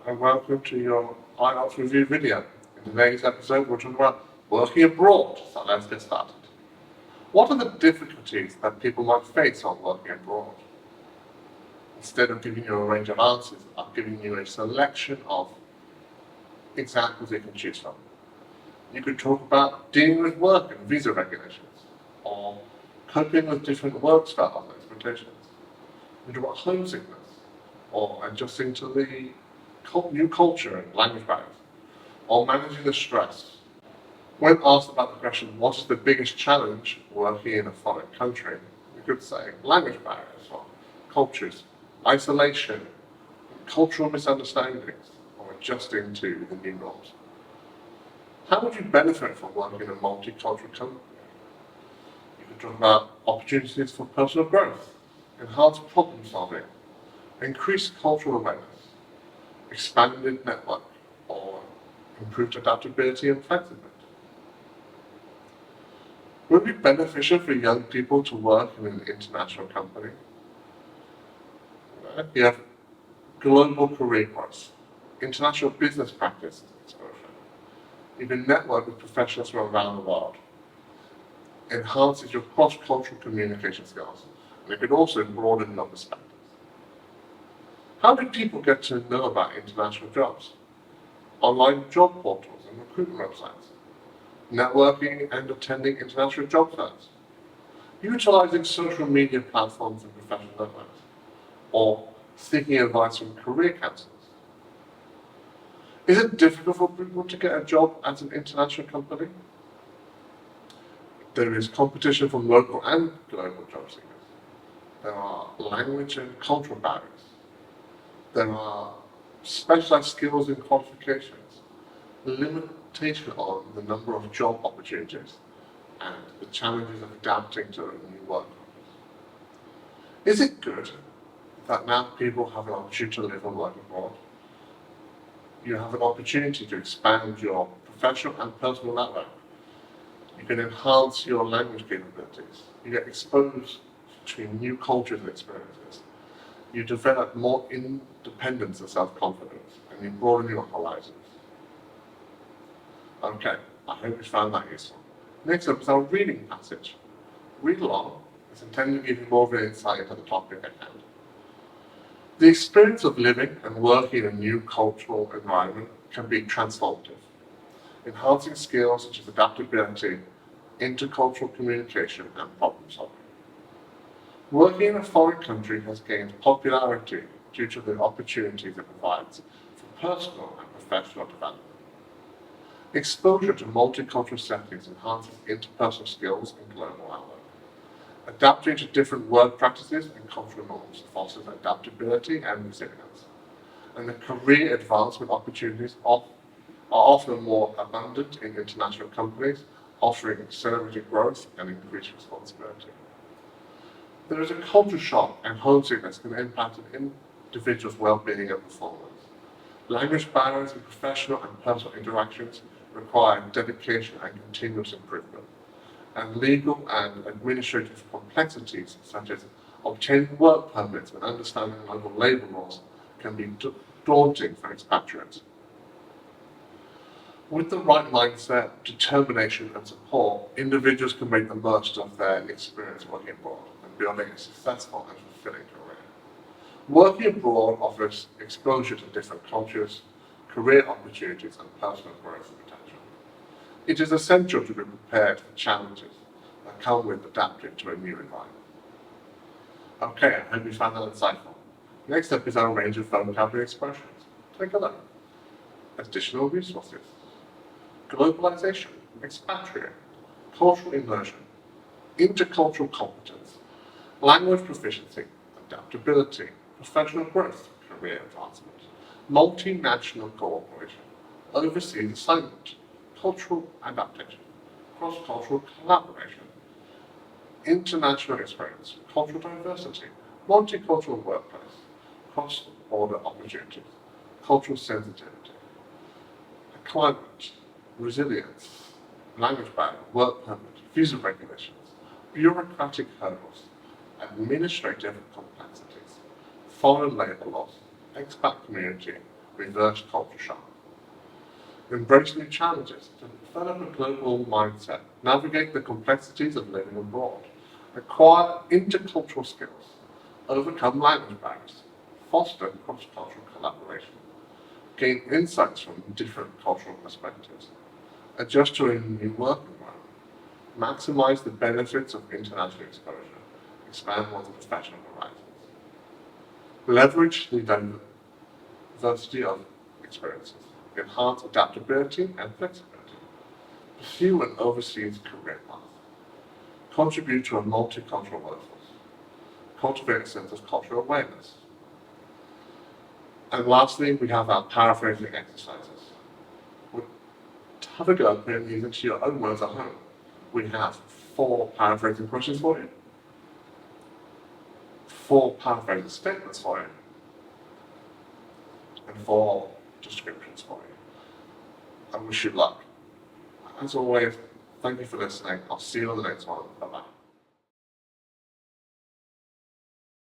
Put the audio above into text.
and welcome to your IELTS review video. In today's episode, we're talking about working abroad, so let's get started. What are the difficulties that people might face on working abroad? Instead of giving you a range of answers, I'm giving you a selection of examples you can choose from. You could talk about dealing with work and visa regulations, or coping with different work style expectations. You could talk about homesickness, or adjusting to the new culture and language barriers, or managing the stress. When asked about the question, what is the biggest challenge working in a foreign country, you could say language barriers, or cultures, isolation, cultural misunderstandings, or adjusting to the new norms. How would you benefit from working in a multicultural company? You could talk about opportunities for personal growth, enhanced problem solving, increased cultural awareness, expanded network, or improved adaptability and flexibility. Would it be beneficial for young people to work in an international company? You have global career growth, international business practice exposure. You can network with professionals from around the world. Enhances your cross-cultural communication skills, and it could also broaden your perspectives. How do people get to know about international jobs? Online job portals and recruitment websites, networking and attending international job fairs, utilizing social media platforms and professional networks, or seeking advice from career counselors. Is it difficult for people to get a job at an international company? There is competition from local and global job seekers. There are language and cultural barriers. There are specialized skills and qualifications, limitation on the number of job opportunities, and the challenges of adapting to a new work. Is it good that now people have an opportunity to live and work abroad? You have an opportunity to expand your professional and personal network. You can enhance your language capabilities. You get exposed to new cultures and experiences. You develop more independence and self-confidence, and you broaden your horizons. Okay, I hope you found that useful. Next up is our reading passage. Read along. It's intended to give you more of an insight into the topic at hand. The experience of living and working in a new cultural environment can be transformative, enhancing skills such as adaptability, intercultural communication, and problem solving. Working in a foreign country has gained popularity due to the opportunities it provides for personal and professional development. Exposure to multicultural settings enhances interpersonal skills and global outlook. Adapting to different work practices and cultural norms fosters adaptability and resilience. And the career advancement opportunities are often more abundant in international companies, offering accelerated growth and increased responsibility. There is a culture shock and homesickness can impact an individual's well-being and performance. Language barriers in professional and personal interactions require dedication and continuous improvement. And legal and administrative complexities, such as obtaining work permits and understanding local labour laws, can be daunting for expatriates. With the right mindset, determination, and support, individuals can make the most of their experience working abroad and building a successful and fulfilling career. Working abroad offers exposure to different cultures, career opportunities, and personal growth potential. It is essential to be prepared for challenges that come with adapting to a new environment. Okay, I hope you found that insightful. Next up is our range of vocabulary expressions. Take a look. Additional resources. Globalization, expatriate, cultural immersion, intercultural competence, language proficiency, adaptability, professional growth, career advancement, multinational cooperation, overseas assignment, cultural adaptation, cross-cultural collaboration, international experience, cultural diversity, multicultural workplace, cross-border opportunities, cultural sensitivity, climate, resilience, language barrier, work permit, visa regulations, bureaucratic hurdles, administrative complexities, foreign labour laws, expat community, reverse culture shock. Embrace new challenges to develop a global mindset, navigate the complexities of living abroad, acquire intercultural skills, overcome language barriers, foster cross-cultural collaboration, gain insights from different cultural perspectives, adjust to a new work environment, maximize the benefits of international exposure, expand one's professional horizons. Leverage the diversity of experiences, enhance adaptability and flexibility, pursue an overseas career path, contribute to a multicultural workforce, cultivate a sense of cultural awareness. And lastly, we have our paraphrasing exercises. We'll have a go at putting these into your own words at home. We have 4 paraphrasing questions for you, 4 paraphrasing statements for you, and 4 descriptions for you. I wish you luck. As always, thank you for listening. I'll see you on the next one. Bye-bye.